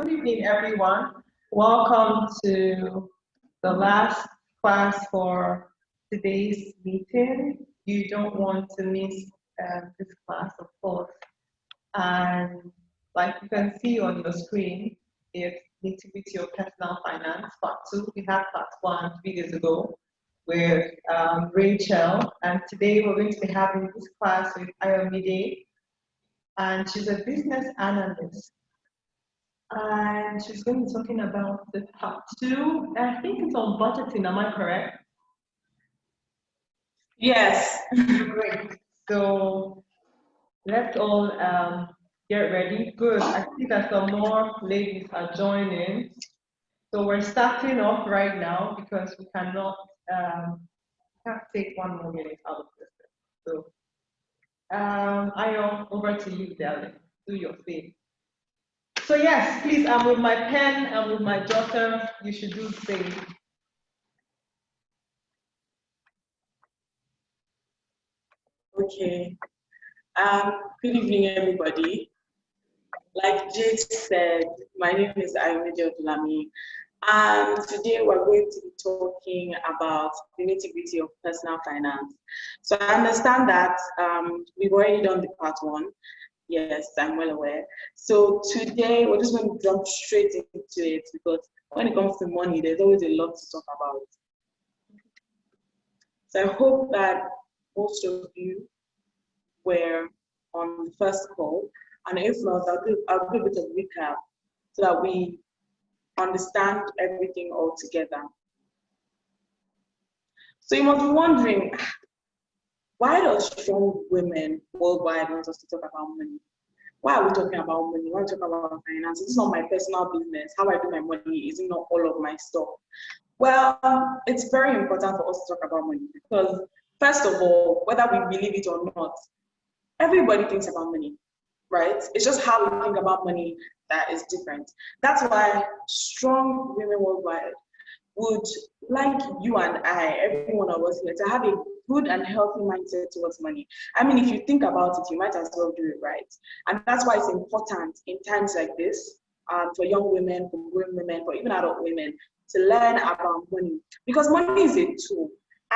Good evening, everyone. Welcome to the last class for today's meeting. You don't want to miss this class, of course. And like you can see on your screen, it's Nitty of Personal Finance, Part 2. We had Part 1 3 days ago with Rachel. And today we're going to be having this class with Ayomide. And she's a business analyst. And she's going to be talking about the part 2. I think it's on budgeting, am I correct? Yes. Great. So let's all get ready. Good. I see that some more ladies are joining. So we're starting off right now because we cannot can't take 1 more minute out of this. So Ayo, over to you, darling. Do your thing. So yes, please, I'm with my pen and with my jotter. You should do the same. Okay. Good evening, everybody. Like Jace said, my name is Ayomide Odunlami, and today we're going to be talking about the nitty-gritty of personal finance. So I understand that we've already done the part 1. Yes, I'm well aware. So today we're just going to jump straight into it because when it comes to money, there's always a lot to talk about. So I hope that most of you were on the first call, and if not, I'll do a bit of recap so that we understand everything all together. So you must be wondering, why does strong women worldwide want us to talk about money? Why are we talking about money? Why are we talking about finance? It's not my personal business. How I do my money is not all of my stuff. Well, it's very important for us to talk about money because, first of all, whether we believe it or not, everybody thinks about money, right? It's just how we think about money that is different. That's why strong women worldwide would like you and I, every one of us here, to have a good and healthy mindset towards money. I mean, if you think about it, you might as well do it right. And that's why it's important in times like this for young women, for grown women, for even adult women to learn about money. Because money is a tool.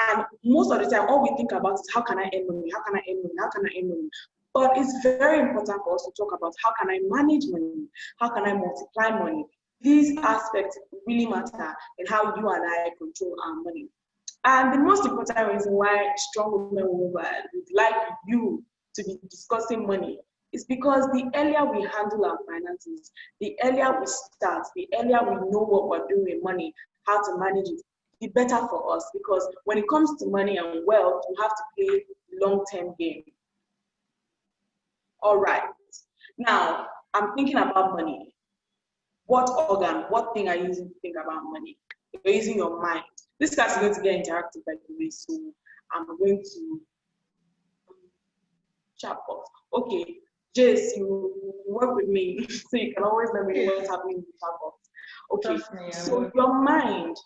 And most of the time, all we think about is how can I earn money? How can I earn money? How can I earn money? But it's very important for us to talk about how can I manage money? How can I multiply money? These aspects really matter in how you and I control our money. And the most important reason why strong women worldwide would like you to be discussing money is because the earlier we handle our finances, the earlier we start, the earlier we know what we're doing with money, how to manage it, the better for us. Because when it comes to money and wealth, you have to play long-term game. All right. Now, I'm thinking about money. What organ, what thing are you using to think about money? You're using your mind. This class is going to get interactive, by the way, so I'm going to chat box. Okay, Jace, you work with me, so you can always let me know what's happening in the chat box. Okay, so your mind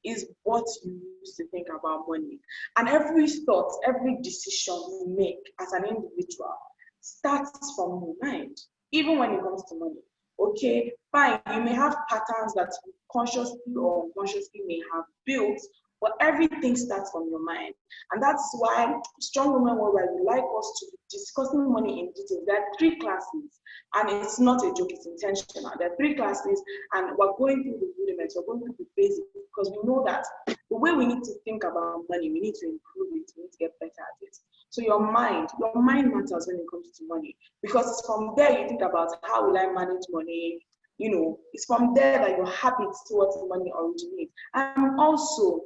is what you use to think about money. And every thought, every decision you make as an individual starts from your mind, even when it comes to money. Okay, fine, you may have patterns that you consciously or unconsciously may have built, but everything starts from your mind. And that's why strong women worldwide would like us to be discussing money in detail. There are 3 classes, and it's not a joke, it's intentional. There are 3 classes, and we're going through the rudiments, we're going through the basics, because we know that the way we need to think about money, we need to improve it, we need to get better at it. So your mind matters when it comes to money, because it's from there you think about how will I manage money. You know, it's from there that your habits towards money originate. And also,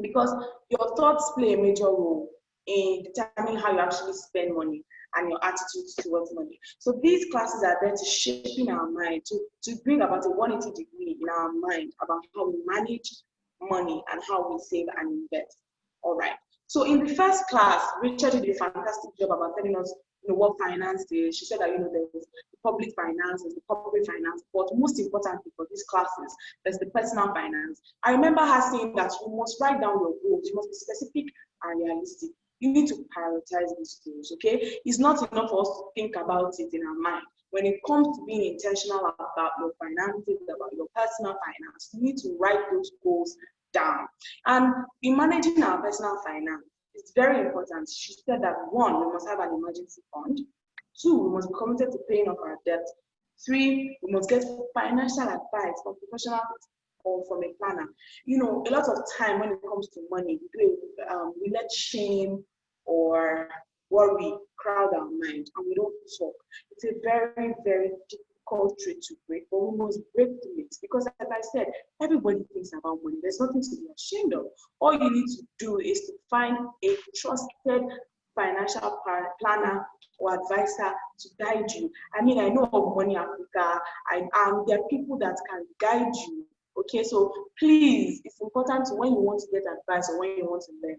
because your thoughts play a major role in determining how you actually spend money and your attitudes towards money. So these classes are there to shaping our mind, to bring about a 180 degree in our mind about how we manage money and how we save and invest. All right. So in the first class, Rachel did a fantastic job about telling us, what finance is. She said that, there's the public finance, there's the corporate finance, but most importantly for these classes, there's the personal finance. I remember her saying that you must write down your goals, you must be specific and realistic. You need to prioritize these goals, okay? It's not enough for us to think about it in our mind. when it comes to being intentional about your finances, about your personal finance, you need to write those goals down. And in managing our personal finance, it's very important. She said that 1, we must have an emergency fund. 2, we must be committed to paying off our debt. 3, we must get financial advice from professionals or from a planner. You know, a lot of time when it comes to money, we let shame or worry crowd our mind and we don't talk. It's a very, very difficult trait to break, but we must break through it because, as I said, everybody thinks about money. There's nothing to be ashamed of. All you need to do is to find a trusted financial planner or advisor to guide you. I mean, I know of Money Africa, there are people that can guide you. Okay, so please, it's important when you want to get advice or when you want to learn,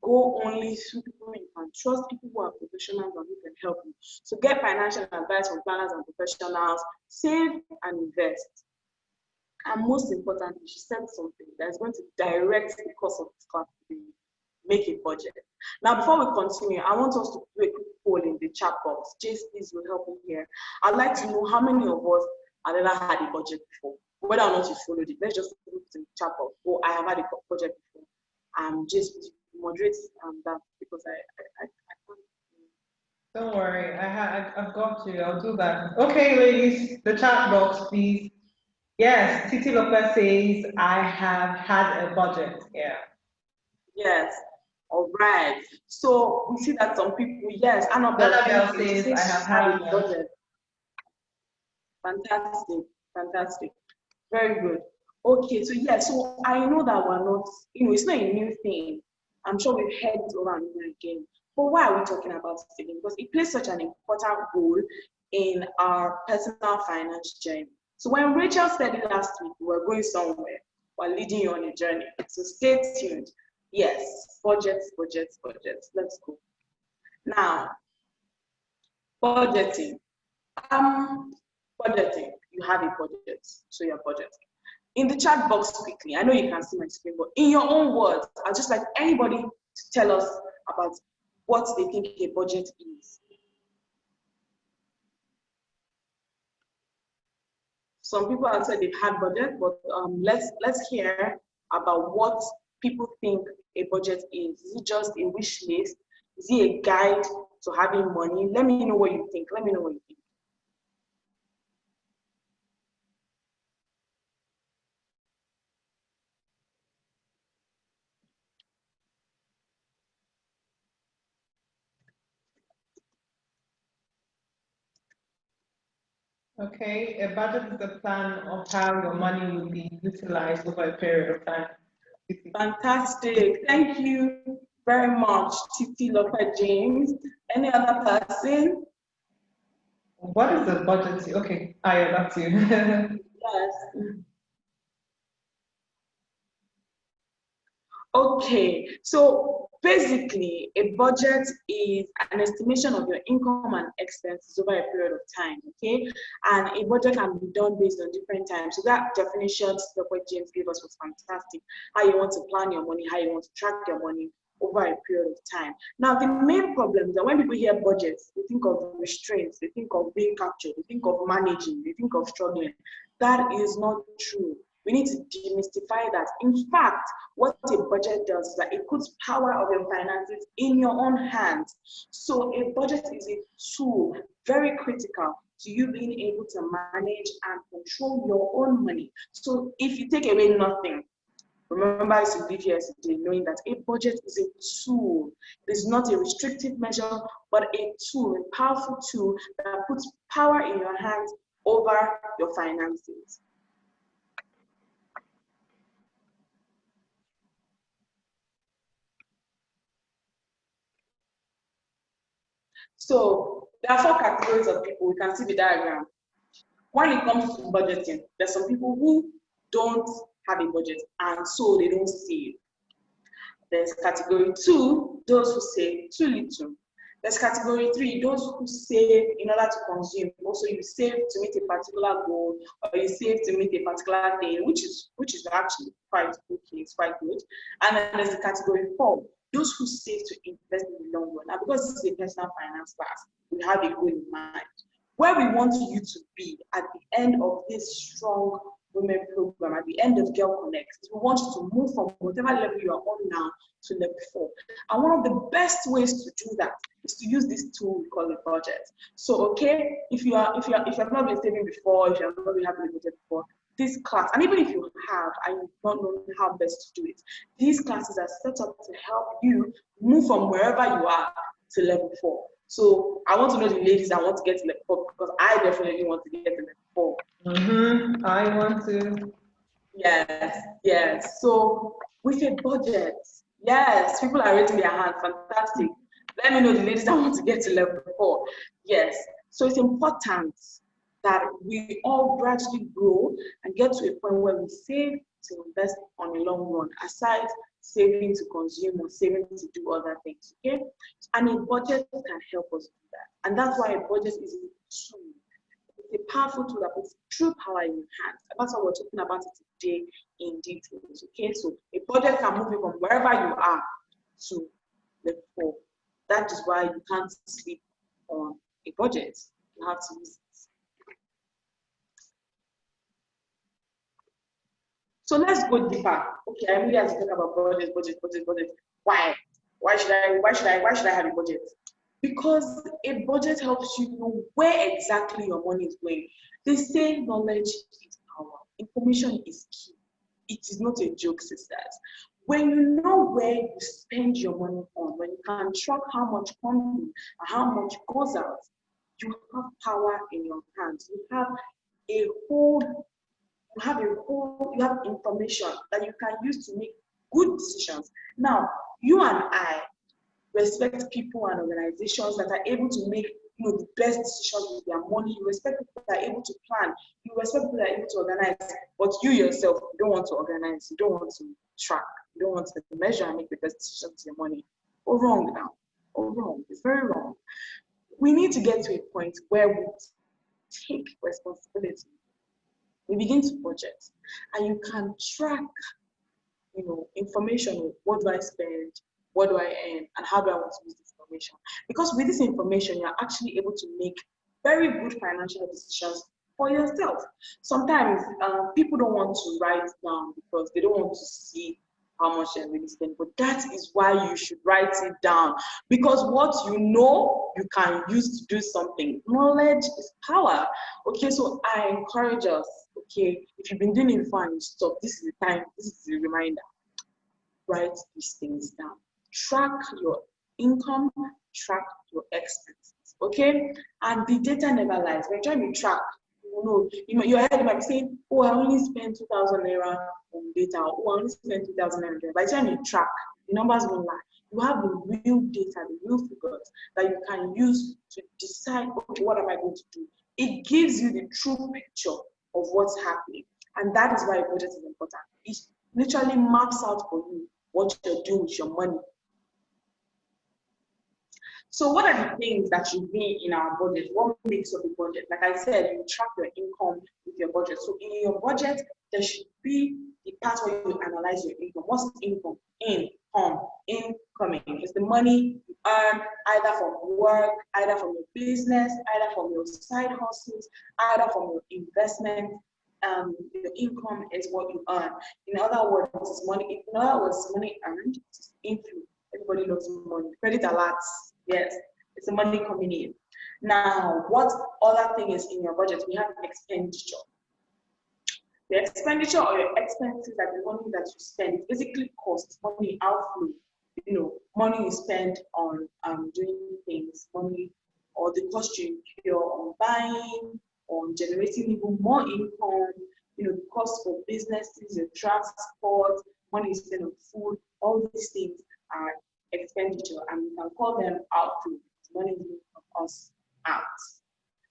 go only through people you can trust, people who are professionals and who can help you. So get financial advice from planners and professionals, save and invest. And most importantly, she said something that is going to direct the course of this class today. Make a budget. Now, before we continue, I want us to do a quick poll in the chat box. Jace, please will help me here. I'd like to know how many of us have ever had a budget before. Whether or not you followed it, let's just put it in the chat box. Oh, I have had a budget before. Jace, please moderate that because I can't. Don't worry, I've got you. I'll do that. Okay, ladies, the chat box, please. Yes, Titi Lopez says I have had a budget. Yeah. Yes. All right. So we see that some people, yes, Annabelle says I have had a budget. Fantastic, fantastic. Very good. Okay, so yeah, so I know that we're not, it's not a new thing. I'm sure we've heard it over and over again. But why are we talking about it again? Because it plays such an important role in our personal finance journey. So when Rachel said it last week, we were going somewhere, we're leading you on a journey. So stay tuned. Yes, budgets, budgets, budgets. Let's go. Now, budgeting. Budgeting. You have a budget, so you're budgeting. In the chat box quickly, I know you can see my screen, but in your own words, I'd just like anybody to tell us about what they think a budget is. Some people have said they've had budget, but let's hear about what people think a budget is. Is it just a wish list? Is it a guide to having money? Let me know what you think. Let me know what you think. Okay, a budget is a plan of how your money will be utilized over a period of time. Fantastic. Thank you very much, Titi Lopez James. Any other person? What is the budget? Okay, that's you. Yes. Okay, so basically, a budget is an estimation of your income and expenses over a period of time, okay? And a budget can be done based on different times. So that definition Dr. James gave us was fantastic. How you want to plan your money, how you want to track your money over a period of time. Now, the main problem is that when people hear budgets, they think of restraints, they think of being captured, they think of managing, they think of struggling. That is not true. We need to demystify that. In fact, what a budget does is that it puts power of your finances in your own hands. So a budget is a tool, very critical to you being able to manage and control your own money. So if you take away nothing, remember I should leave here today knowing that a budget is a tool. It is not a restrictive measure, but a tool, a powerful tool that puts power in your hands over your finances. So there are 4 categories of people. We can see the diagram. When it comes to budgeting, there's some people who don't have a budget and so they don't save. There's category 2, those who save too little. There's category 3, those who save in order to consume. Also, you save to meet a particular goal, or you save to meet a particular thing, which is actually quite okay, it's quite good. And then there's the category 4, those who save to invest in the long run. Now, because this is a personal finance class, we have a goal in mind. where we want you to be at the end of this strong women program, at the end of Girl Connect, we want you to move from whatever level you are on now to level 4. And one of the best ways to do that is to use this tool we call a budget. So, okay, if you have not been saving before, if you have not been having a budget before, this class, and even if you have and you don't know how best to do it, these classes are set up to help you move from wherever you are to level 4. So I want to know the ladies that want to get to level 4, because I definitely want to get to level 4. I want to. Yes. So with a budget, yes, people are raising their hands. Fantastic. Let me know the ladies that want to get to level 4. Yes. So it's important that we all gradually grow and get to a point where we save to invest on a long run, aside saving to consume or saving to do other things. Okay? And a budget can help us do that. And that's why a budget is a tool. It's a powerful tool that puts true power in your hands. And that's what we're talking about today in details. Okay, so a budget can move you from wherever you are to level 4. That is why you can't sleep on a budget. You have to use it. So let's go deeper. Okay, I really have to talk about budget. Why? Why should I have a budget? Because a budget helps you know where exactly your money is going. They say knowledge is power. Information is key. It is not a joke, sisters. When you know where you spend your money on, when you can track how much comes in and how much goes out, you have power in your hands. You have information that you can use to make good decisions. Now, you and I respect people and organizations that are able to make the best decisions with their money. You respect people that are able to plan. You respect people that are able to organize. But you yourself, you don't want to organize. You don't want to track. You don't want to measure and make the best decisions with your money. Oh, wrong now. Oh, wrong. It's very wrong. We need to get to a point where we take responsibility. We begin to budget, and you can track, information. What do I spend? What do I earn? And how do I want to use this information? Because with this information, you're actually able to make very good financial decisions for yourself. Sometimes people don't want to write down because they don't want to see how much they're really spending. But that is why you should write it down. Because what you know, you can use to do something. Knowledge is power. Okay, so I encourage us, okay, if you've been doing it before and you stop, this is the time, this is the reminder. Write these things down. Track your income, track your expenses, okay? And the data never lies. When you're trying to track, your head might be saying, oh, I only spent 2,000 naira on data, oh, I only spent 2,000 naira. By the time you track, the numbers won't lie. You have the real data, the real figures that you can use to decide, okay, what am I going to do? It gives you the true picture of what's happening. And that is why a budget is important. It literally maps out for you what you're doing with your money. So what are the things that should be in our budget? What makes up a budget? Like I said, you track your income with your budget. So in your budget, there should be the part where you analyze your income. What's income? Incoming. It's the money you earn either from work, either from your business, either from your side hustles, either from your investment. Your income is what you earn. In other words, money earned is inflow. Everybody loves money. Credit alerts. Yes, it's the money coming in. Now, what other thing is in your budget? We have expenditure. The expenditure or your expenses are the money that you spend. It's basically cost, money outflow. Money you spend on doing things, money or the cost you incur on buying, on generating even more income, the cost for businesses, your transport, money you spend on food, all these things are expenditure, and we can call them outflow. Money from us out.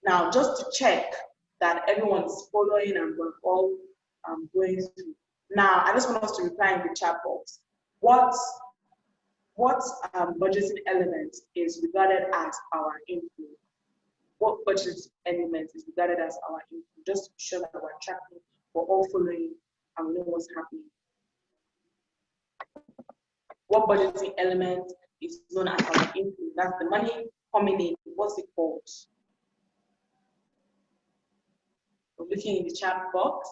Now, just to check that everyone is following and we're all going through. Now, I just want us to reply in the chat box. What budgeting element is regarded as our inflow? What budget element is regarded as our inflow? Just to be sure that we're tracking, we're all following, and we know what's happening. What budgeting element is known as our inflow? That's the money coming in. What's it called? looking in the chat box.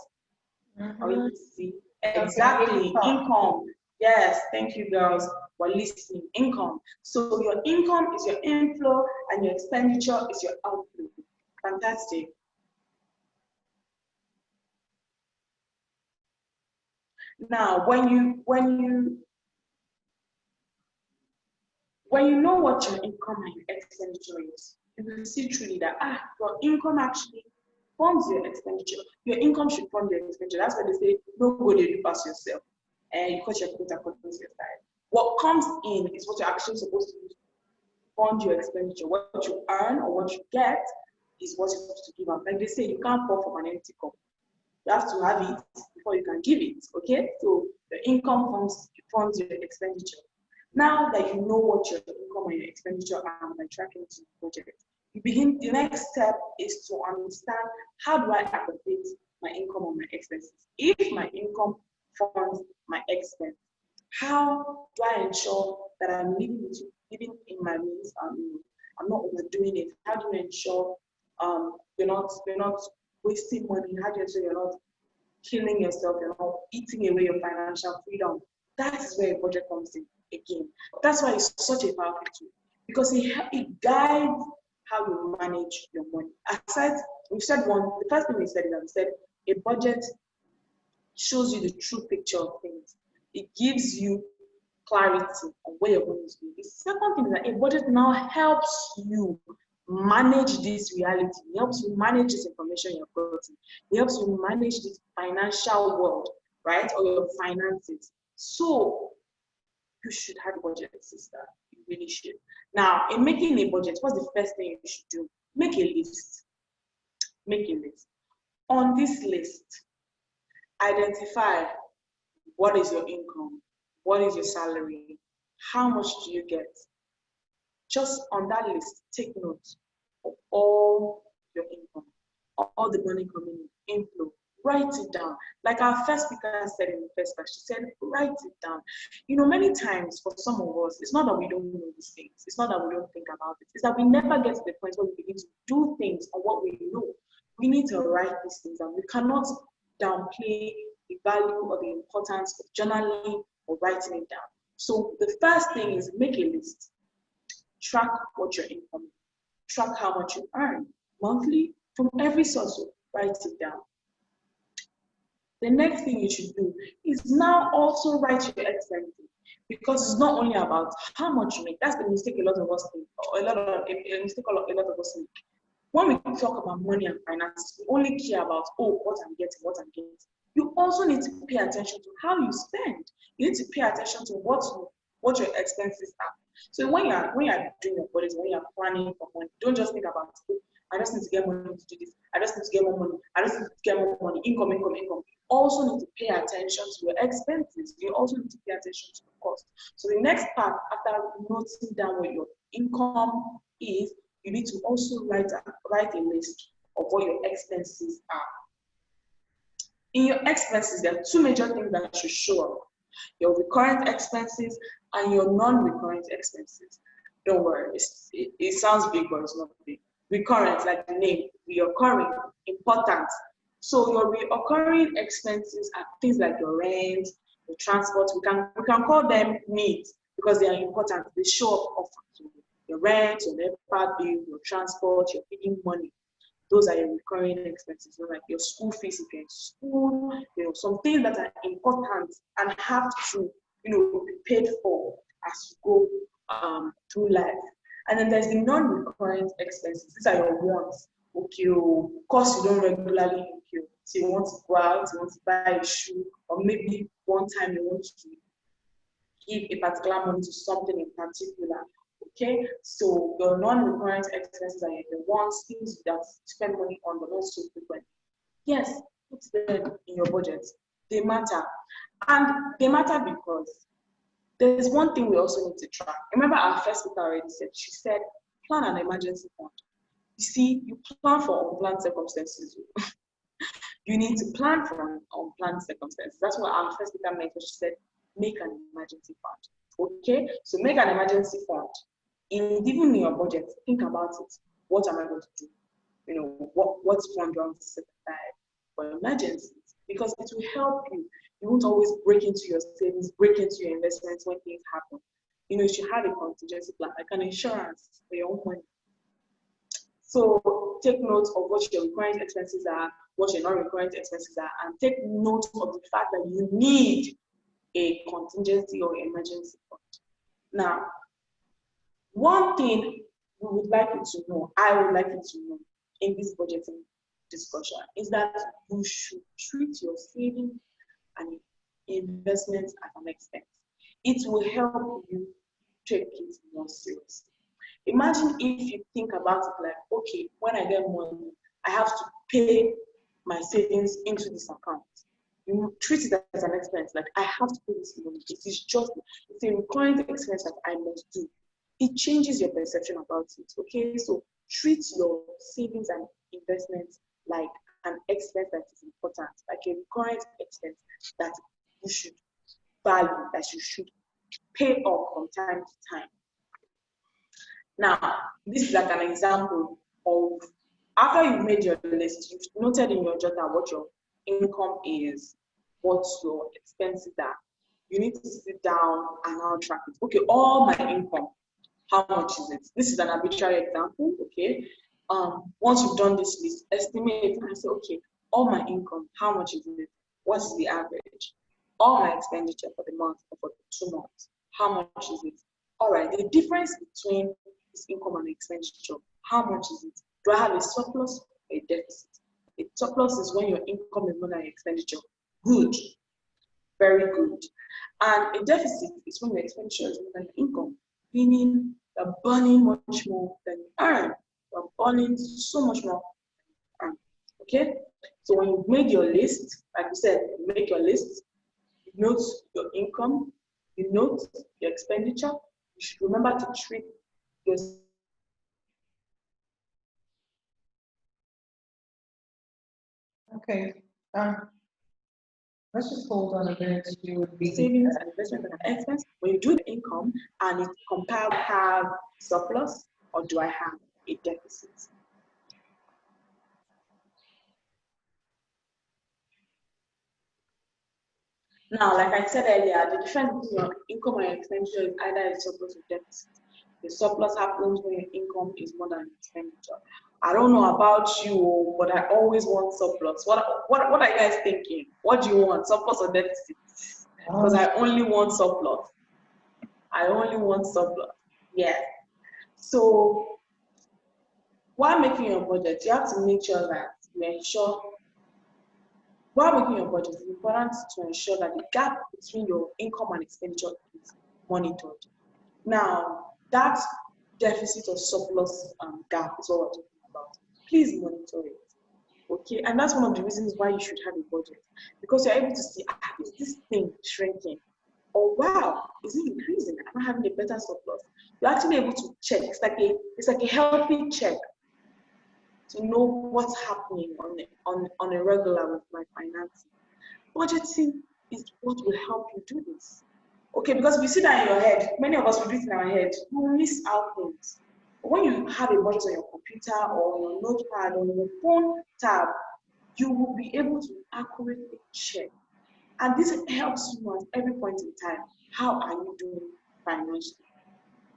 Are we able to see? Okay, Exactly, income. Yes, thank you, girls, for listening. Income. So your income is your inflow and your expenditure is your outflow. Fantastic. Now, when you know what your income and your expenditure is, you will see truly that your income actually funds your expenditure. Your income should fund your expenditure. That's why they say no go dey do pass yourself, and you cut your coat according to your style. What comes in is what you're actually supposed to use to fund your expenditure. What you earn or what you get is what you're supposed to give out. Like they say, you can't pour from an empty cup. You have to have it before you can give it. Okay, so the income funds your expenditure. Now that you know what your income and your expenditure are by tracking to budget, the next step is to understand, how do I allocate my income and my expenses? If my income funds my expense, how do I ensure that I'm living in my means? I'm not overdoing it. How do you ensure you're not wasting money? How do you ensure you're not killing yourself? You're not eating away your financial freedom? That is where a budget comes in again. That's why it's such a powerful tool, because it guides how you manage your money. Aside, the first thing we said is that we said a budget shows you the true picture of things. It gives you clarity on where your money is going. The second thing is that a budget now helps you manage this reality. It helps you manage this information you're getting. It helps you manage this financial world, right? Or your finances. So you should have a budget, sister. You really should. Now, in making a budget, what's the first thing you should do? Make a list. Make a list. On this list, identify what is your income, what is your salary, how much do you get. Just on that list, take note of all your income, all the money coming in, inflow. Write it down. Like our first speaker said in the first class, she said, write it down. You know, many times for some of us, it's not that we don't know these things. It's not that we don't think about it. It's that we never get to the point where we begin to do things on what we know. We need to write these things down. We cannot downplay the value or the importance of journaling or writing it down. So the first thing is make a list. Track what your income is. Track how much you earn monthly from every source. Write it down. The next thing you should do is now also write your expenses, because it's not only about how much you make. That's the mistake a lot of us make, or a mistake a lot of us make. When we talk about money and finances, we only care about, what I'm getting. You also need to pay attention to how you spend. You need to pay attention to what your expenses are. So when you're doing your budget, when you're planning for money, don't just think about, I just need to get money to do this. I just need to get more money. I just need to get more money. Income. You also need to pay attention to your expenses. You also need to pay attention to the cost. So the next part, after noting down what your income is, you need to also write a list of what your expenses are. In your expenses, there are two major things that should show up: your recurrent expenses and your non-recurrent expenses. Don't worry, it sounds big, but it's not big. Recurrent, like the name, reoccurring, important. So your reoccurring expenses are things like your rent, your transport. We can call them needs because they are important. They show up often. So your rent, your NEPA bill, your transport, your feeding money. Those are your recurring expenses, like your school fees if you're in school, some things that are important and have to, be paid for as you go through life. And then there's the non-recurrent expenses. These are your wants. Okay, costs you don't regularly incur. So you want to go out, you want to buy a shoe, or maybe one time you want to give a particular money to something in particular. Okay, so your non-recurrent expenses are the ones, things that you spend money on but not so frequent. Yes, put them in your budget. They matter. And they matter because there's one thing we also need to track. Remember our first speaker already said, she said, plan an emergency fund. You see, you plan for unplanned circumstances. You need to plan for unplanned circumstances. That's what our first speaker made. She said, make an emergency fund. Okay, so make an emergency fund. Even in your budget, think about it. What am I going to do? What fund do I want to set aside? for emergencies, because it will help you. You won't always break into your savings, break into your investments when things happen. You should have a contingency plan, like an insurance for your own money. So take note of what your recurring expenses are, what your non-recurring expenses are, and take note of the fact that you need a contingency or emergency fund. Now, one thing we would like you to know, I would like you to know in this budgeting discussion, is that you should treat your savings and investments as an expense. It will help you take it more seriously. Imagine if you think about it like, okay, when I get money, I have to pay my savings into this account. You treat it as an expense, like I have to pay this money. It's a recurring expense that I must do. It changes your perception about it. Okay, so treat your savings and investments like an expense that is important, like a recurring expense that you should value, that you should pay off from time to time. Now, this is like an example of after you've made your list, you've noted in your jotter what your income is, what your expenses are. You need to sit down and now track it. Okay, all my income, how much is it? This is an arbitrary example, okay? Once you've done this list, estimate and say, okay, all my income, how much is it? What's the average? All my expenditure for the month or for the 2 months, how much is it? All right, the difference between this income and expenditure, how much is it? Do I have a surplus or a deficit? A surplus is when your income is more than your expenditure. Good, very good. And a deficit is when your expenditure is more than your income, meaning you're burning much more than you earn. You're burning so much more than you earn. Okay? So when you've made your list, like you said, you make your list, you note your income, you note your expenditure, you should remember to treat your Okay. Let's just hold on a minute to do the savings and investment and expense. When you do the income and it compare, have surplus or do I have a deficit? Now, like I said earlier, the difference between your income and your expenditure is either a surplus or deficit. The surplus happens when your income is more than expenditure. I don't know about you, but I always want surplus. What are you guys thinking? What do you want, surplus or deficit? Because I only want surplus. I only want surplus. Yeah. So while making your budget, you have to make sure that you ensure, while making your budget, it's important to ensure that the gap between your income and expenditure is monitored. Now, that deficit or surplus gap is what we're talking about. Please monitor it. Okay, and that's one of the reasons why you should have a budget, because you're able to see, is this thing shrinking? Or wow, is it increasing? Am I having a better surplus? You're actually able to check. It's like a healthy check to know what's happening on a regular with my finances. Budgeting is what will help you do this. Okay, because if you sit down in your head, many of us will do it in our head, you will miss out things. But when you have a budget on your computer or on your notepad or on your phone tab, you will be able to accurately check. And this helps you at every point in time. How are you doing financially?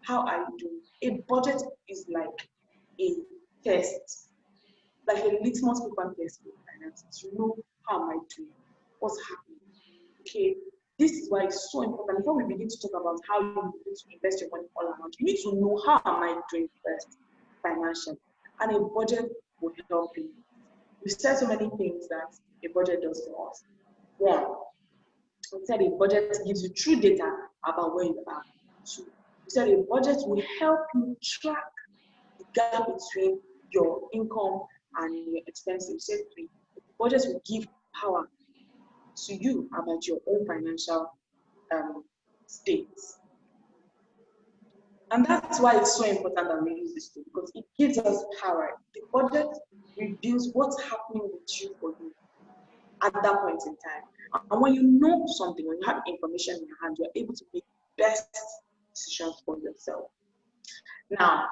How are you doing? A budget is like a test, like a litmus paper test for finances. You know, how am I doing? What's happening? Okay, this is why it's so important. Before we begin to talk about how you need to invest your money all around, you need to know how am I doing first financially. And a budget will help you. We said so many things that a budget does for us. One, we said a budget gives you true data about where you are. Two, we said a budget will help you track the gap between your income and your expenses. Say three, the budget will give power to you about your own financial states. And that's why it's so important that we use this tool, because it gives us power. The budget reveals what's happening with you for you at that point in time. And when you know something, when you have information in your hand, you're able to make best decisions for yourself. Now,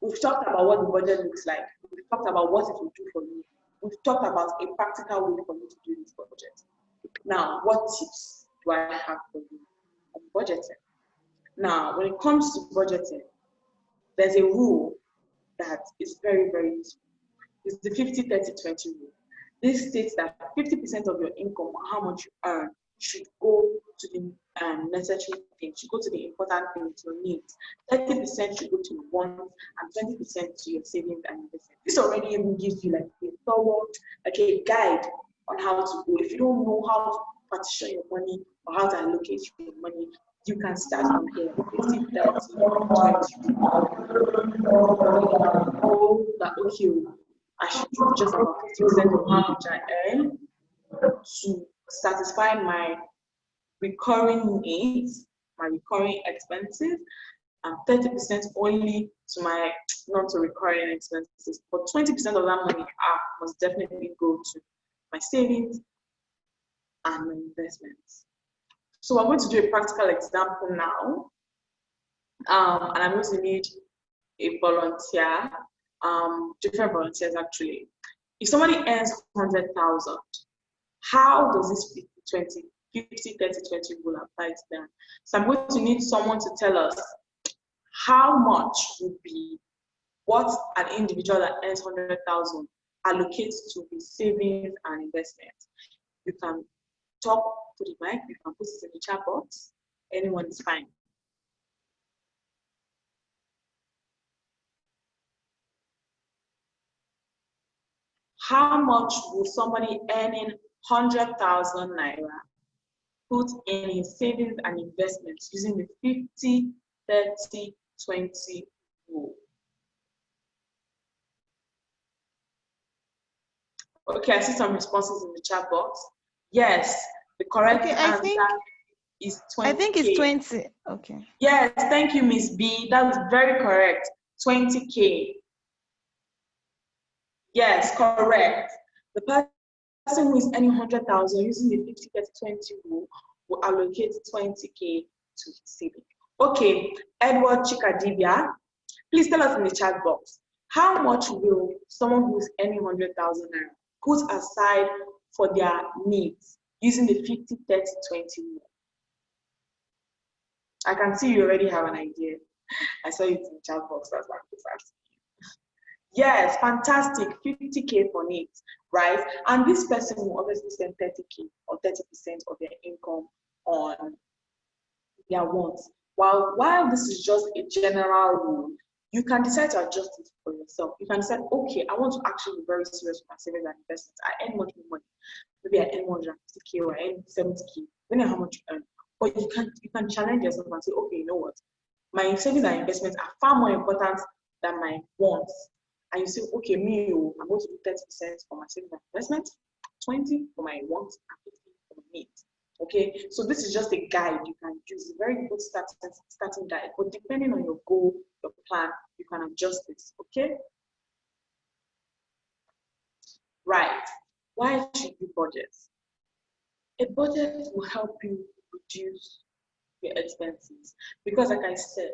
we've talked about what the budget looks like. We've talked about what it will do for you. we've talked about a practical way for you to do this budget. Now, what tips do I have for you on budgeting? Now, when it comes to budgeting, there's a rule that is very, very useful. It's the 50-30-20 rule. This states that 50% of your income, how much you earn, should go to the necessary things, should go to the important things, your needs. 30% should go to your wants, and 20% to your savings and investment. This already even gives you like a thorough, like a guide on how to go. If you don't know how to partition your money or how to allocate your money, you can start from here. 50-30-20. Oh, that okay. I should do just about 50% of how much I earn to satisfy my recurring needs, my recurring expenses, and 30% only to my not so recurring expenses. But 20% of that money must definitely go to my savings and my investments. So I'm going to do a practical example now, and I'm going to need a volunteer, different volunteers actually. If somebody earns 100,000, how does this 50-30-20 rule apply to them? So I'm going to need someone to tell us how much would be what an individual that earns 100,000 allocates to his savings and investments. You can talk to the mic, you can put it in the chat box. Anyone is fine. How much will somebody earning 100,000 naira put in his savings and investments using the 50-30-20 rule? Okay, I see some responses in the chat box. Yes, the correct answer is 20. I think it's 20. Okay. Yes, thank you, Miss B. That's very correct. 20K. Yes, correct. The person who is earning 100,000 using the 50-30-20 rule will allocate 20K to his saving. Okay, Edward Chikadibia, please tell us in the chat box, how much will someone who is earning 100,000 naira put aside for their needs using the 50-30-20 rule? I can see you already have an idea. I saw it in the chat box, that's why I'm just asking. Yes, fantastic, 50K for needs, right? And this person will obviously spend 30K or 30% of their income on their wants. While this is just a general rule, you can decide to adjust it for yourself. You can decide, okay, I want to actually be very serious with my savings and investments. I earn much more money. Maybe I earn 150K or I earn 70K, depending on how much you earn. But you can challenge yourself and say, okay, you know what? My savings and investments are far more important than my wants. And you say, okay, I'm going to do 30% for my savings and investment, 20 for my wants, and 50 for my needs. Okay, so this is just a guide you can use, a very good starting guide. But depending on your goal, your plan, you can adjust this. Okay. Right. Why should you budget? A budget will help you reduce your expenses because, like I said,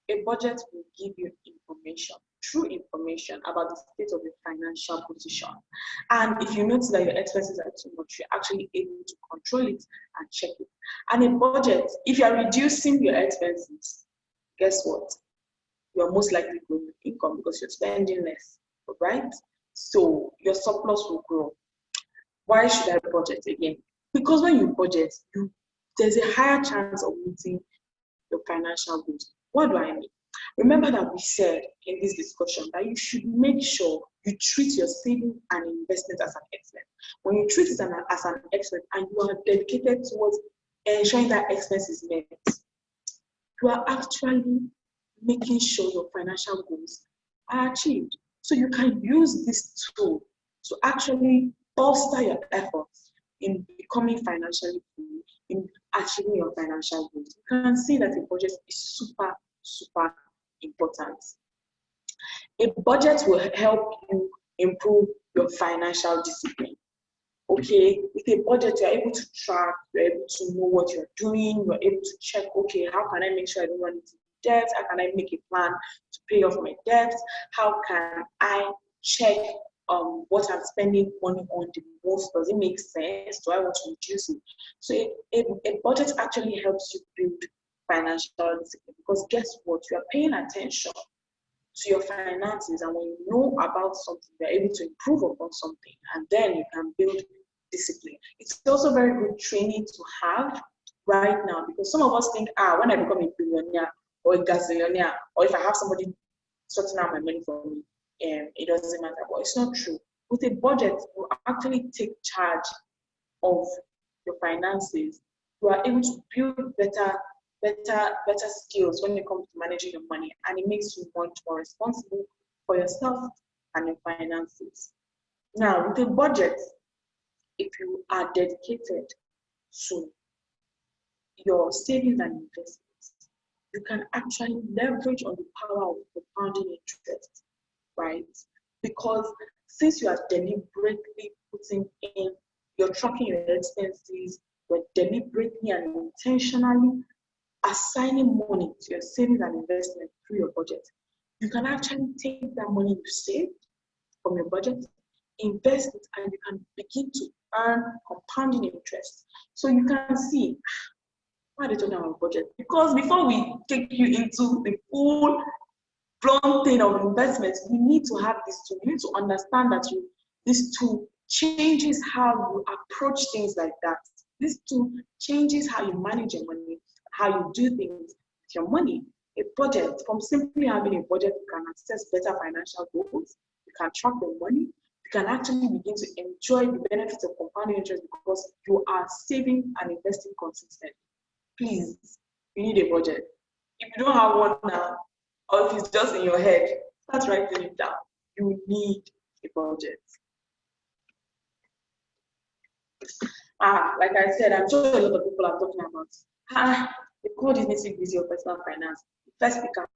a budget will give you information, true information about the state of your financial position. And if you notice that your expenses are too much, you're actually able to control it and check it. And a budget, if you're reducing your expenses, guess what? You're most likely growing your income because you're spending less, right? So your surplus will grow. Why should I budget again? Because when you budget, there's a higher chance of meeting your financial goals. What do I mean? Remember that we said in this discussion that you should make sure you treat your savings and investment as an excellence. When you treat it as an excellence and you are dedicated towards ensuring that excellence is met, you are actually making sure your financial goals are achieved. So you can use this tool to actually bolster your efforts in becoming financially free, in achieving your financial goals. You can see that a budget is super, super important. A budget will help you improve your financial discipline. Okay, with a budget, you're able to track, you're able to know what you're doing, you're able to check, okay, how can I make sure I don't run into debt? How can I make a plan to pay off my debts? How can I check what I'm spending money on the most? Does it make sense? Do I want to reduce it? So a budget actually helps you build financial discipline, because guess what? You are paying attention to your finances, and when you know about something, you're able to improve upon something, and then you can build discipline. It's also very good training to have right now, because some of us think, when I become a billionaire or a gazillionaire, or if I have somebody sorting out my money for me, it doesn't matter. But it's not true. With a budget, you actually take charge of your finances. You are able to build better skills when it comes to managing your money, and it makes you much more responsible for yourself and your finances. Now, with a budget, if you are dedicated to your savings and investments, you can actually leverage on the power of compounding interest, right? Because since you are deliberately putting in, you're tracking your expenses, you're deliberately and intentionally assigning money to your savings and investment through your budget, you can actually take that money you saved from your budget, invest it, and you can begin to earn compounding interest. So you can see, why are they talking about budget? Because before we take you into the full blown thing of investments, you need to have this tool. You need to understand that this tool changes how you approach things like that. This tool changes how you manage your money, how you do things with your money. A budget, from simply having a budget, you can access better financial goals, you can track your money, you can actually begin to enjoy the benefits of compounding interest because you are saving and investing consistently. Please, you need a budget. If you don't have one now, or if it's just in your head, start writing it down. You need a budget. Like I said, I'm sure a lot of people are talking about, they call this nitty-gritty of personal finance. The first speaker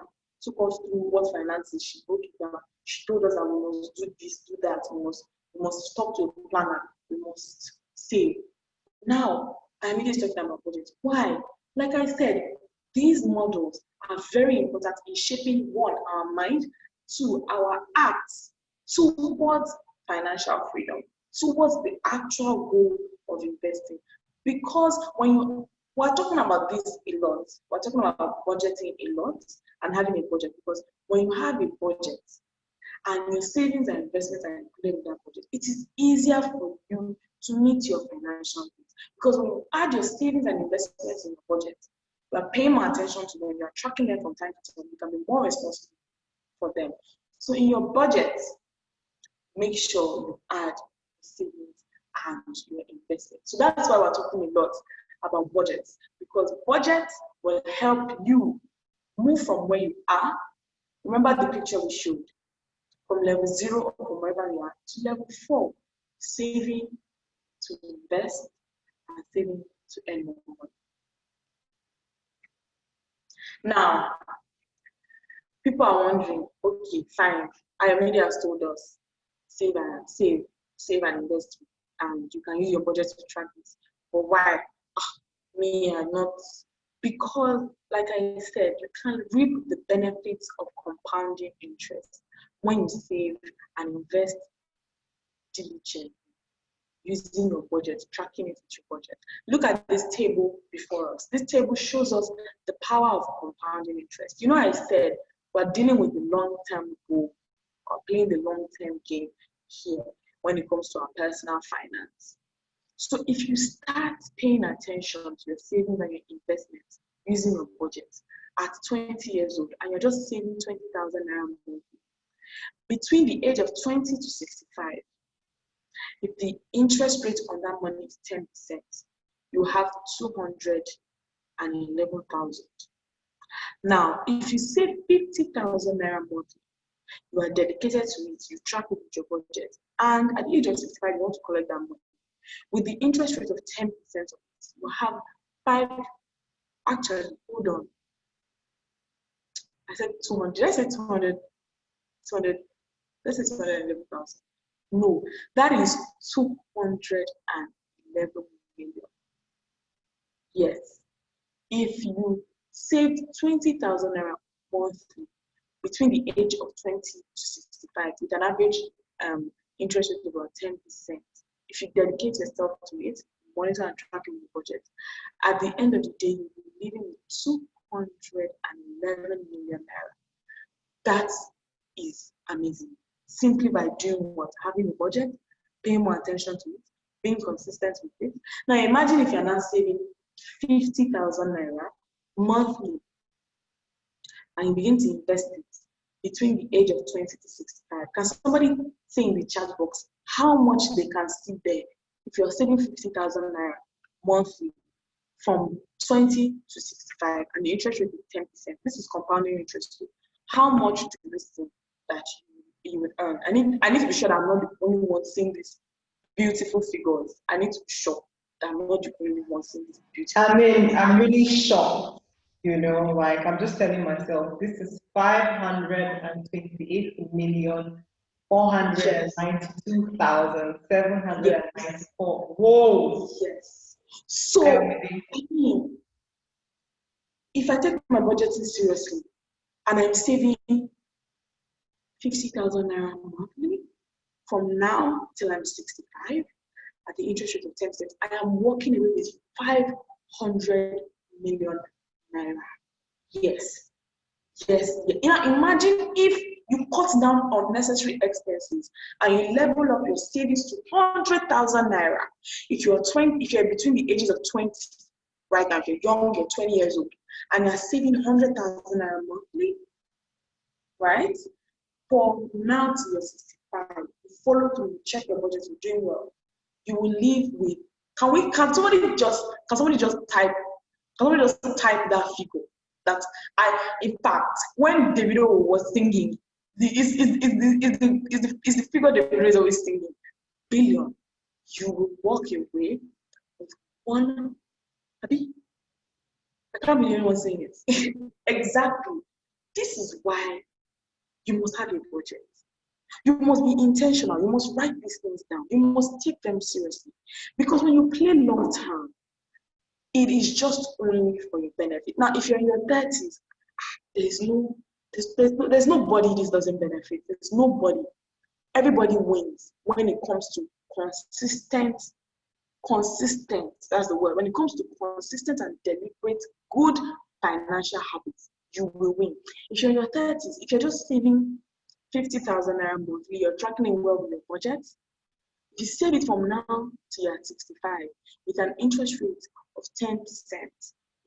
took us through what finances. She broke it down. She told us that we must do this, do that. We must talk to a planner. We must save. Now, I'm really talking about budget. Why? Like I said, these models are very important in shaping, one, our mind, two, our acts towards financial freedom, towards the actual goal of investing. Because we're talking about this a lot, we're talking about budgeting a lot and having a budget, because when you have a budget and your savings and investments are included in that budget, it is easier for you to meet your financial needs. Because when you add your savings and investments in your budget, you are paying more attention to them, you are tracking them from time to time, you can be more responsible for them. So in your budget, make sure you add savings and your investment. So that's why we're talking a lot about budgets, because budgets will help you move from where you are. Remember the picture we showed, from level 0 or from wherever you are to level 4, saving to invest and saving to earn more money. Now, people are wondering, okay, fine, Ayomide has told us, save and invest, and you can use your budget to track this. But why? Me, I'm not. Because, like I said, you can reap the benefits of compounding interest when you save and invest diligently, using your budget, tracking it with your budget. Look at this table before us. This table shows us the power of compounding interest. You know, I said we're dealing with the long-term goal, or playing the long-term game here when it comes to our personal finance. So if you start paying attention to your savings and your investments using your budget at 20 years old, and you're just saving 20,000 naira monthly, between the age of 20 to 65, if the interest rate on that money is 10%, you have 211,000. Now, if you save 50,000 naira monthly, you are dedicated to it, you track it with your budget, and at the age of 65, you want to collect that money. With the interest rate of 10% of it, you have hold on. I said 200, did I say 200? 200, let's say 211,000. No, that is 211 million. Yes. If you saved 20,000 naira monthly between the age of 20 to 65 with an average interest rate of about 10%. If you dedicate yourself to it, monitor and track your budget, at the end of the day, you'll be living with 211 million naira. That is amazing. Simply by doing what? Having a budget, paying more attention to it, being consistent with it. Now imagine if you're now saving 50,000 naira monthly and you begin to invest it between the age of 20 to 65. Can somebody say in the chat box how much they can see there if you're saving 50,000 naira monthly from 20 to 65 and the interest rate is 10%? This is compounding interest rate. How much do you think that you would earn? I need to be sure that I'm not the only one seeing these beautiful figures. I need to be sure that I'm not the only one seeing these beautiful figures. I'm really shocked. Like I'm just telling myself, this is 528,492,794. Whoa! Yes. So, if I take my budgeting seriously and I'm saving 50,000 naira monthly from now till I'm 65 at the interest rate of 10%, I am walking away with 500 million naira. Yes. Imagine if you cut down unnecessary expenses and you level up your savings to 100,000 naira. If you're between the ages of 20 right now, if you're young, you're 20 years old, and you're saving 100,000 naira monthly, right? From now to your 65, you follow through, you check your budget, you're doing well. You will live with. Can somebody just type that figure? That in fact, when Davido was singing, is the figure Davido is always singing, billion. You will walk away with one. I can't believe anyone saying it. Exactly. This is why you must have a budget. You must be intentional. You must write these things down. You must take them seriously. Because when you play long term, it is just only for your benefit. Now, if you're in your 30s, there's nobody this doesn't benefit. There's nobody. Everybody wins when it comes to consistent, that's the word. When it comes to consistent and deliberate good financial habits, you will win. If you're in your 30s, if you're just saving 50,000 naira monthly, you're tracking well with your budget. If you save it from now to your 65 with an interest rate of 10%,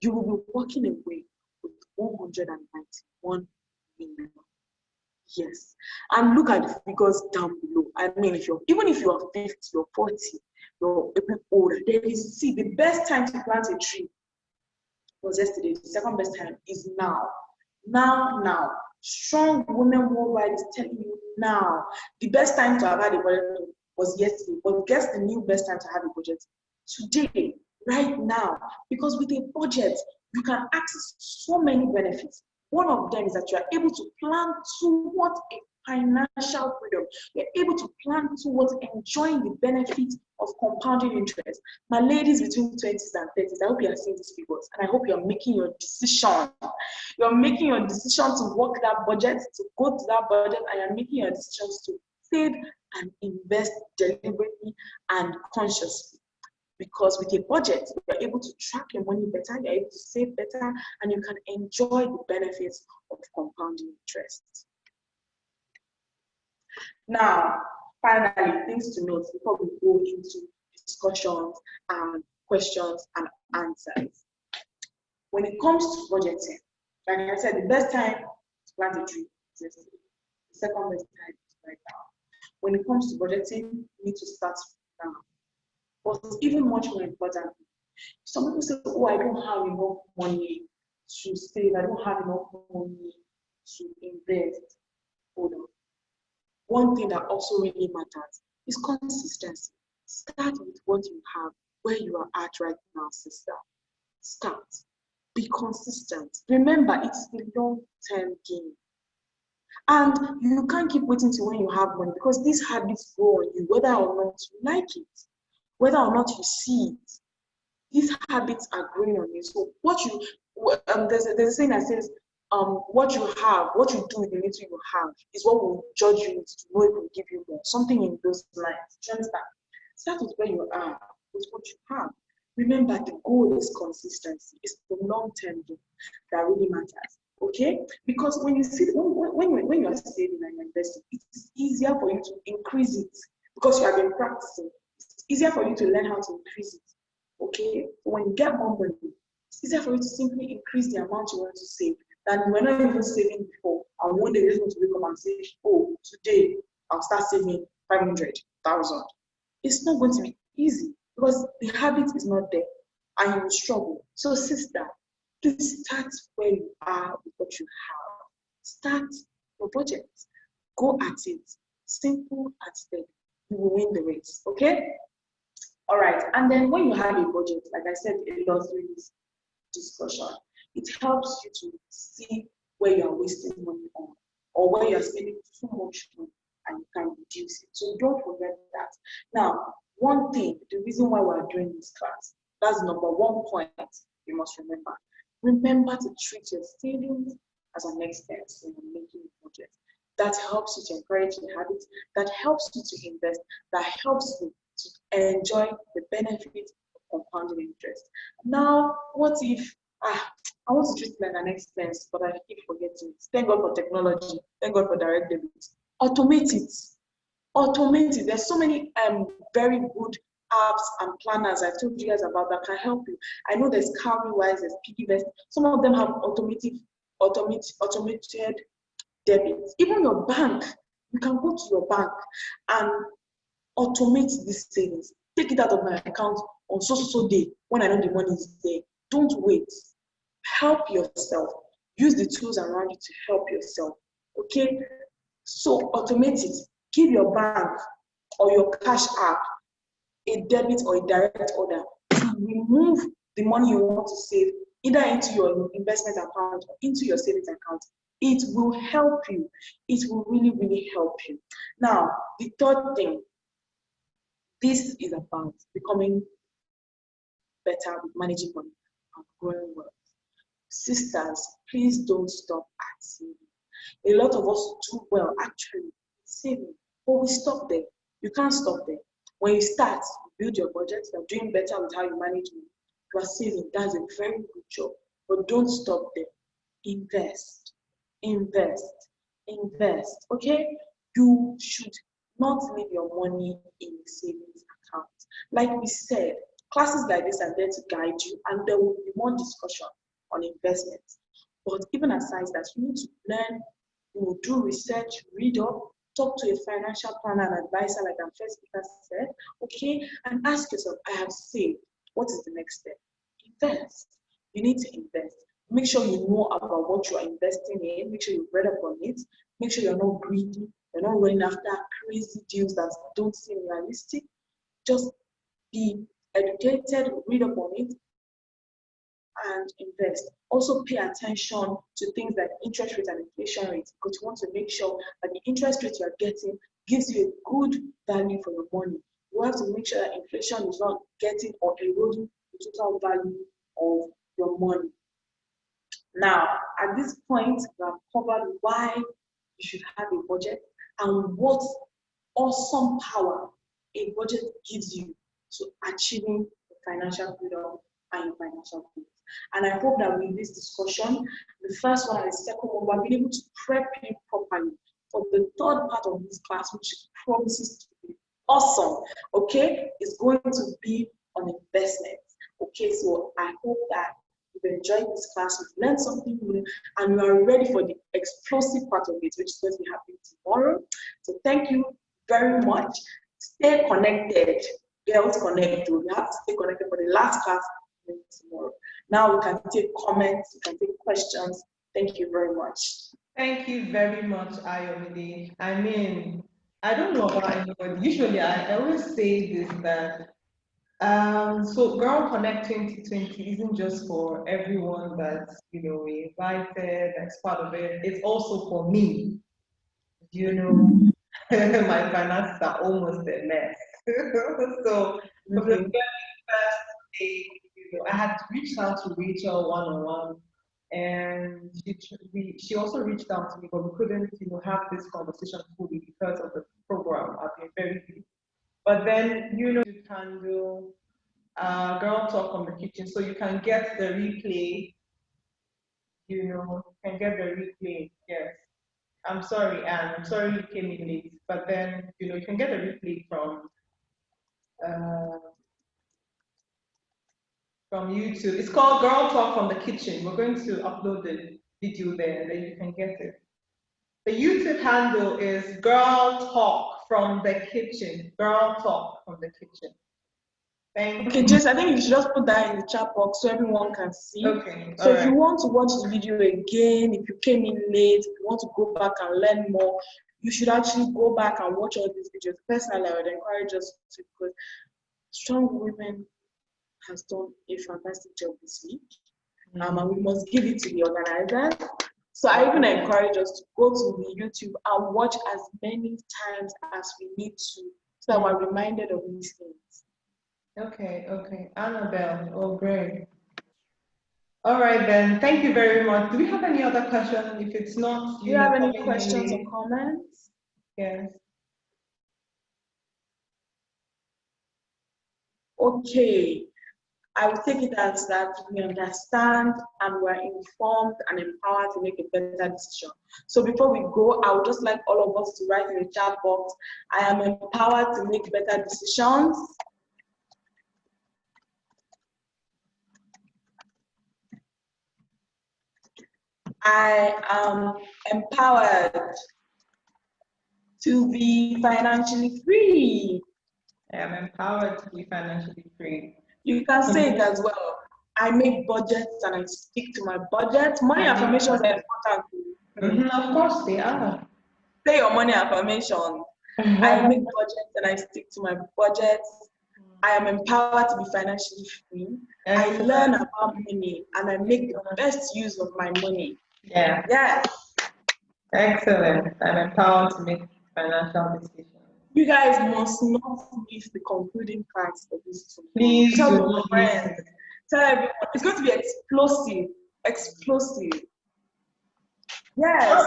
you will be walking away with 191 million. Yes. And look at the figures down below. I mean, even if you are 50 or 40, you're a bit older, the best time to plant a tree was yesterday. The second best time is now. Now. Strong women worldwide is telling you now. The best time to have had a budget was yesterday, but guess the new best time to have a budget? Today, right now. Because with a budget, you can access so many benefits. One of them is that you are able to plan towards a financial freedom. You're able to plan towards enjoying the benefits of compounding interest. My ladies between 20s and 30s, I hope you are seeing these figures and I hope you're making your decision. You're making your decision to work that budget, to go to that budget, and you're making your decisions to save and invest deliberately and consciously. Because with a budget, you're able to track your money better, you're able to save better, and you can enjoy the benefits of compounding interest. Now, finally, things to note before we go into discussions and questions and answers. When it comes to budgeting, like I said, the best time to plant a tree is yesterday. The second best time is right now. When it comes to budgeting, you need to start now. But it's even much more important. Some people say, oh, I don't have enough money to save, I don't have enough money to invest. Hold on. One thing that also really matters is consistency. Start with what you have, where you are at right now, sister. Start. Be consistent. Remember, it's the long-term game. And you can't keep waiting till when you have money because these habits grow on you, whether or not you like it, whether or not you see it. These habits are growing on you. So there's a saying that says, what you have, what you do with the little you have is what will judge you with to know it will give you more. Something in those lines. Do you understand? Start with where you are, with what you have. Remember, the goal is consistency. It's the long-term goal that really matters. Okay? Because when you see when you are saving and investing, it's easier for you to increase it because you have been practicing. It's easier for you to learn how to increase it. Okay? So when you get more money, it's easier for you to simply increase the amount you want to save than you were not even saving before. And one day you're going to wake up and say, oh, today I'll start saving 500,000. It's not going to be easy because the habit is not there and you will struggle. So sister, please start where you are with what you have. Start your budget. Go at it. Simple and steady. You will win the race. Okay? All right. And then when you have a budget, like I said, it does through this discussion, it helps you to see where you are wasting money on or where you are spending too much money and you can reduce it. So don't forget that. Now, one thing, the reason why we're doing this class, that's number one point you must remember. Remember to treat your savings as an expense when you're making a budget. That helps you to encourage the habits, that helps you to invest, that helps you to enjoy the benefits of compounding interest. Now, what if I want to treat it like an expense, but I keep forgetting it. Thank God for technology. Thank God for direct debits. Automate it. Automate it. There's so many very good apps and planners I told you guys about that can help you. I know there's Cowrywise, there's PiggyVest. Some of them have automated debits. Even your bank, you can go to your bank and automate these savings. Take it out of my account on so day when I know the money is there. Don't wait. Help yourself. Use the tools around you to help yourself. Okay? So automate it. Give your bank or your cash app a debit or a direct order to remove the money you want to save either into your investment account or into your savings account. It will help you. It will really, really help you. Now, the third thing, this is about becoming better with managing money and growing wealth. Sisters, please don't stop at saving. A lot of us do well actually saving, but we stop there. You can't stop there. When you start, you build your budget, you're doing better with how you manage money. You are saving. That's a very good job. But don't stop there. Invest. Invest. Invest. Okay? You should not leave your money in a savings account. Like we said, classes like this are there to guide you, and there will be more discussion on investments. But even aside that, you need to learn, do research, read up, talk to a financial planner and advisor, like our first speaker said, okay, and ask yourself, I have saved, what is the next step? Invest. You need to invest. Make sure you know about what you are investing in. Make sure you've read up on it. Make sure you're not greedy. You're not running after crazy deals that don't seem realistic. Just be educated, read up on it, and invest. Also pay attention to things like interest rate and inflation rates, because you want to make sure that the interest rate you're getting gives you a good value for your money. You have to make sure that inflation is not getting or eroding the total value of your money. Now, at this point, we have covered why you should have a budget and what awesome power a budget gives you to achieving financial freedom and your financial goals. And I hope that with this discussion, the first one and the second one, we'll be able to prep you properly for the third part of this class, which promises to be awesome. Okay, it's going to be on investments. Okay, so I hope that you've enjoyed this class, you've learned something new, and you are ready for the explosive part of it, which is going to be happening tomorrow. So thank you very much. Stay connected. Girls connect. You have to stay connected for the last class tomorrow. Now we can take comments, we can take questions. Thank you very much. Thank you very much, Ayomide. I mean, I don't know about anybody. Usually, I always say this that so Girl Connect 2020 isn't just for everyone that's we invited, that's part of it. It's also for me. My finances are almost a mess. So from the very first day, I had reached out to Rachel one-on-one and she also reached out to me, but we couldn't, have this conversation fully because of the program. I've been very busy. But then, you can do girl talk on the kitchen, so you can get the replay. You can get the replay. Yes. I'm sorry, Anne. I'm sorry you came in late. But then, you can get the replay uh, from YouTube. It's called Girl Talk from the Kitchen. We're going to upload the video there, and then you can get it. The YouTube handle is Girl Talk from the Kitchen. Girl Talk from the Kitchen. Okay, Jace, I think you should just put that in the chat box so everyone can see. Okay. So if you want to watch the video again, if you came in late, if you want to go back and learn more, you should actually go back and watch all these videos. Personally, I would encourage us to, because Strong Women has done a fantastic job this week. And we must give it to the organizers. So I even encourage us to go to the YouTube and watch as many times as we need to, so that we're reminded of these things. Okay. Annabelle, oh great. All right then, thank you very much. Do we have any other question? If it's not, Do you have any questions or comments? Yes. Okay, I will take it as that we understand and we're informed and empowered to make a better decision. So before we go, I would just like all of us to write in the chat box, I am empowered to make better decisions. I am empowered to be financially free. I am empowered to be financially free. You can say it as well. I make budgets and I stick to my budget. Money affirmations are important. Of course they are. Say your money affirmation. I make budgets and I stick to my budgets. I am empowered to be financially free. Excellent. I learn about money and I make the best use of my money. Yeah. Yes. Excellent. I'm empowered to make financial decisions. You guys must not miss the concluding class of this tomorrow. Please tell your friends. Tell everyone. It's going to be explosive. Explosive. Yes.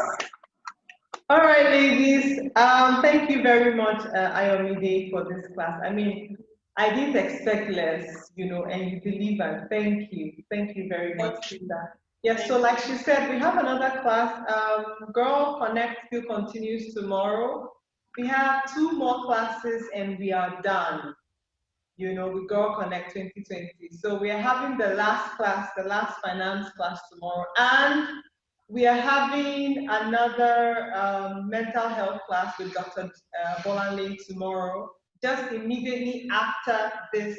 All right, ladies. Thank you very much, Ayomide, for this class. I mean, I didn't expect less, and you delivered. Thank you. Thank you very much, Linda. Yes, so like she said, we have another class. Girl Connect still continues tomorrow. We have 2 more classes and we are done. With Girl Connect 2020. So we are having the last class, the last finance class tomorrow. And we are having another mental health class with Dr. Odunlami tomorrow, just immediately after this,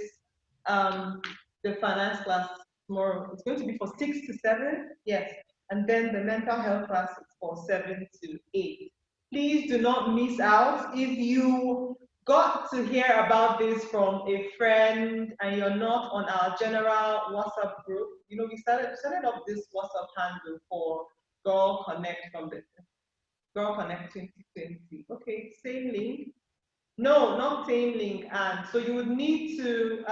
the finance class tomorrow. It's going to be for 6 to 7, yes. And then the mental health class is for 7 to 8. Please do not miss out. If you got to hear about this from a friend and you're not on our general WhatsApp group, we started up this WhatsApp handle for Girl Connect from the Girl Connect 2020. Okay, same link. No, not same link. And so you would need to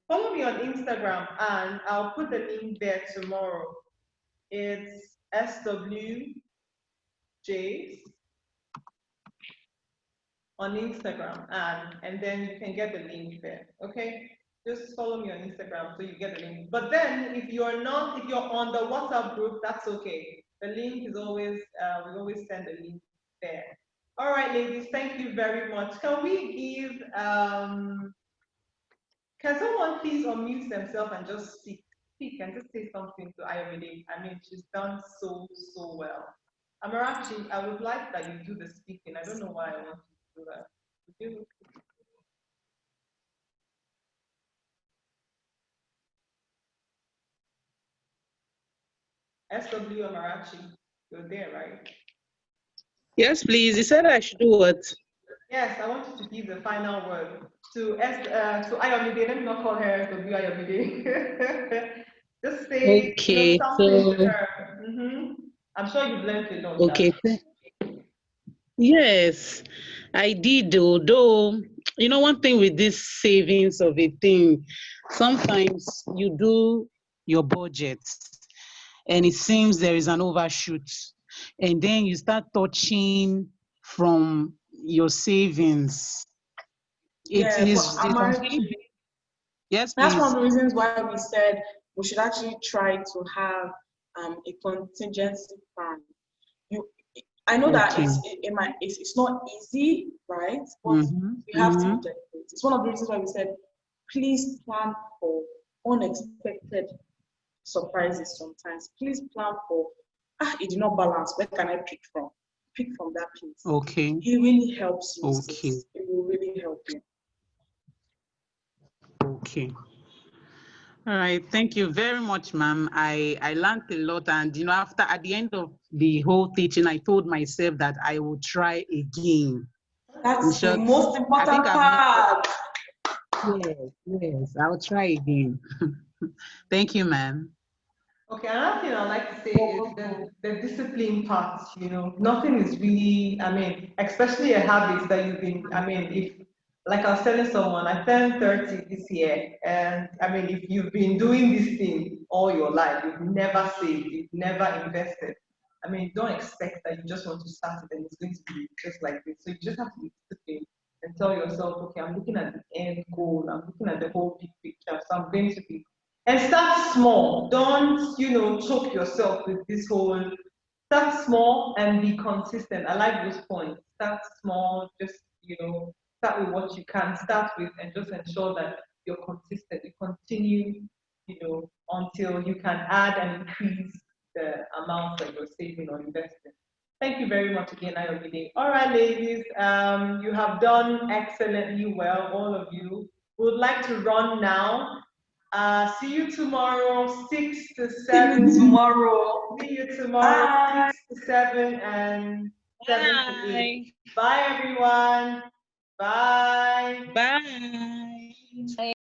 follow me on Instagram, and I'll put the link there tomorrow. It's SW Jace on Instagram, and then you can get the link there. Okay, just follow me on Instagram so you get the link. But then if you're on the WhatsApp group, that's okay. The link is always we always send the link there. All right, ladies, thank you very much. Can we give can someone please unmute themselves and just speak and just say something to Ayomide? I mean, she's done so well. Amarachi, I would like that you do the speaking. I don't know why I want you to do that. Would you? SW Amarachi, you're there, right? Yes, please. You said I should do what? Yes, I want you to give the final word to Ayomide. Let me not call her SW Ayomide. Just say something to her. I'm sure you've learned a lot. Okay. Yes, I did. Though, one thing with this savings of a thing, sometimes you do your budget. and it seems there is an overshoot, and then you start touching from your savings. It Yeah, is, but yes, that's one please. of the reasons why we said we should actually try to have a contingency plan. You, I know that Okay. it's not easy, right? But Mm-hmm. we have to be dedicated. It's one of the reasons why we said, please plan for unexpected surprises sometimes. Please plan for, it did not balance. Where can I pick from? Pick from that place. Okay. It really helps you. Okay. Sis. It will really help you. Okay. All right. Thank you very much, ma'am. I learned a lot, and after at the end of the whole teaching, I told myself that I will try again. That's the short, most I important think part. Yes, I'll try again. Thank you, ma'am. Okay, another thing I'd like to say is the discipline part, nothing is really, especially a habit that you've been, if, like I was telling someone, I turned 30 this year, and if you've been doing this thing all your life, you've never saved, you've never invested, don't expect that you just want to start it and it's going to be just like this. So you just have to be disciplined and tell yourself, okay, I'm looking at the end goal, I'm looking at the whole big picture, so I'm going to be. And start small. Don't, choke yourself with this whole. Start small and be consistent. I like those points. Start small, just, start with what you can start with and just ensure that you're consistent. You continue, until you can add and increase the amount that you're saving or investing. Thank you very much again, Ayomide. All right, ladies, you have done excellently well, all of you. We would like to run now. See you tomorrow, 6 to 7. See you tomorrow. See you tomorrow, Bye. 6 to 7 and 7 to 8. Bye. Bye, everyone. Bye. Bye.